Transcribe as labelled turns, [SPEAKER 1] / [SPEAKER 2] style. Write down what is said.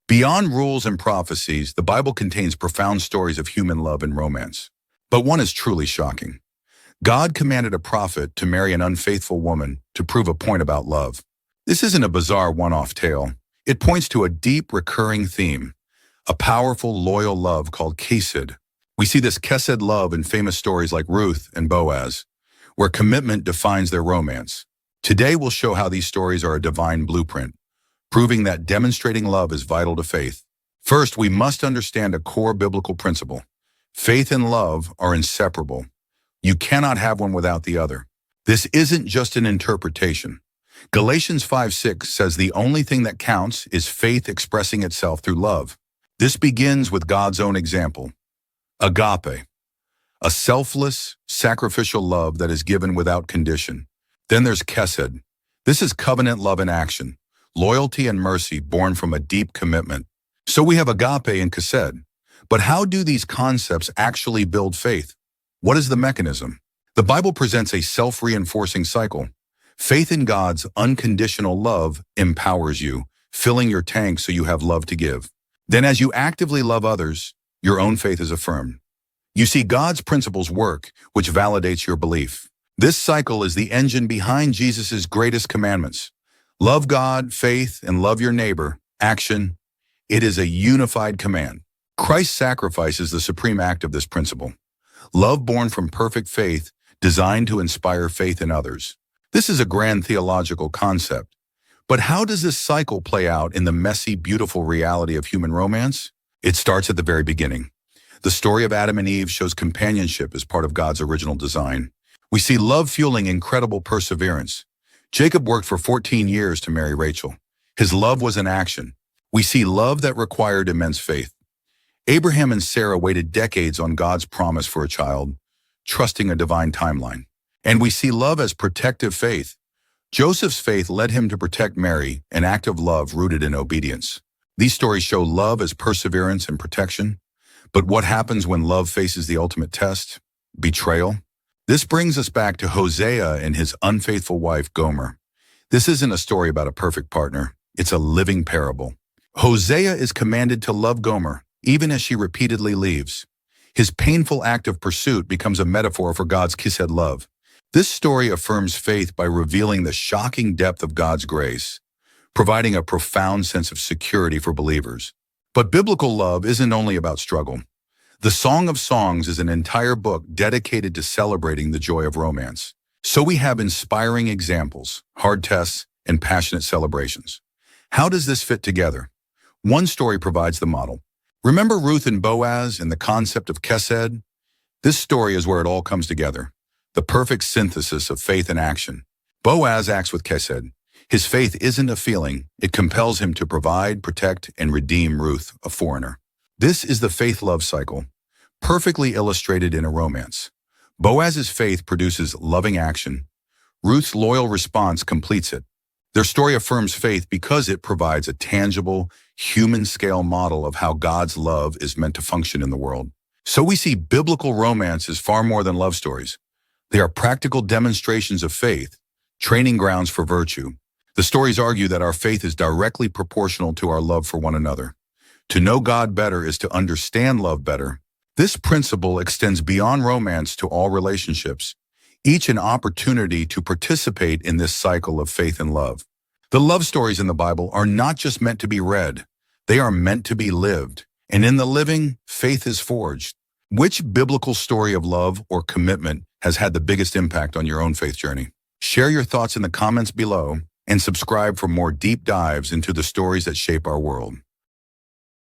[SPEAKER 1] Beyond rules and prophecies, the Bible contains profound stories of human love and romance. But one is truly shocking. God commanded a prophet to marry an unfaithful woman to prove a point about love. This isn't a bizarre one-off tale. It points to a deep, recurring theme, a powerful, loyal love called chesed. We see this chesed love in famous stories like Ruth and Boaz, where commitment defines their romance. Today we'll show how these stories are a divine blueprint, proving that demonstrating love is vital to faith. First, we must understand a core biblical principle. Faith and love are inseparable. You cannot have one without the other. This isn't just an interpretation. Galatians 5:6 says the only thing that counts is faith expressing itself through love. This begins with God's own example, agape, a selfless, sacrificial love that is given without condition. Then there's chesed. This is covenant love in action, loyalty and mercy born from a deep commitment. So we have agape and chesed. But how do these concepts actually build faith? What is the mechanism? The Bible presents a self-reinforcing cycle. Faith in God's unconditional love empowers you, filling your tank so you have love to give. Then as you actively love others, your own faith is affirmed. You see God's principles work, which validates your belief. This cycle is the engine behind Jesus' greatest commandments. Love God, faith, and love your neighbor. Action. It is a unified command. Christ's sacrifice is the supreme act of this principle. Love born from perfect faith, designed to inspire faith in others. This is a grand theological concept. But how does this cycle play out in the messy, beautiful reality of human romance? It starts at the very beginning. The story of Adam and Eve shows companionship as part of God's original design. We see love fueling incredible perseverance. Jacob worked for 14 years to marry Rachel. His love was in action. We see love that required immense faith. Abraham and Sarah waited decades on God's promise for a child, trusting a divine timeline. And we see love as protective faith. Joseph's faith led him to protect Mary, an act of love rooted in obedience. These stories show love as perseverance and protection. But what happens when love faces the ultimate test? Betrayal. This brings us back to Hosea and his unfaithful wife, Gomer. This isn't a story about a perfect partner. It's a living parable. Hosea is commanded to love Gomer, even as she repeatedly leaves. His painful act of pursuit becomes a metaphor for God's chesed love. This story affirms faith by revealing the shocking depth of God's grace, providing a profound sense of security for believers. But biblical love isn't only about struggle. The Song of Songs is an entire book dedicated to celebrating the joy of romance. So we have inspiring examples, hard tests, and passionate celebrations. How does this fit together? One story provides the model. Remember Ruth and Boaz and the concept of chesed? This story is where it all comes together, the perfect synthesis of faith and action. Boaz acts with chesed. His faith isn't a feeling. It compels him to provide, protect, and redeem Ruth, a foreigner. This is the faith-love cycle, perfectly illustrated in a romance. Boaz's faith produces loving action. Ruth's loyal response completes it. Their story affirms faith because it provides a tangible, human-scale model of how God's love is meant to function in the world. So we see biblical romance as far more than love stories. They are practical demonstrations of faith, training grounds for virtue. The stories argue that our faith is directly proportional to our love for one another. To know God better is to understand love better. This principle extends beyond romance to all relationships, each an opportunity to participate in this cycle of faith and love. The love stories in the Bible are not just meant to be read, they are meant to be lived. And in the living, faith is forged. Which biblical story of love or commitment has had the biggest impact on your own faith journey? Share your thoughts in the comments below and subscribe for more deep dives into the stories that shape our world.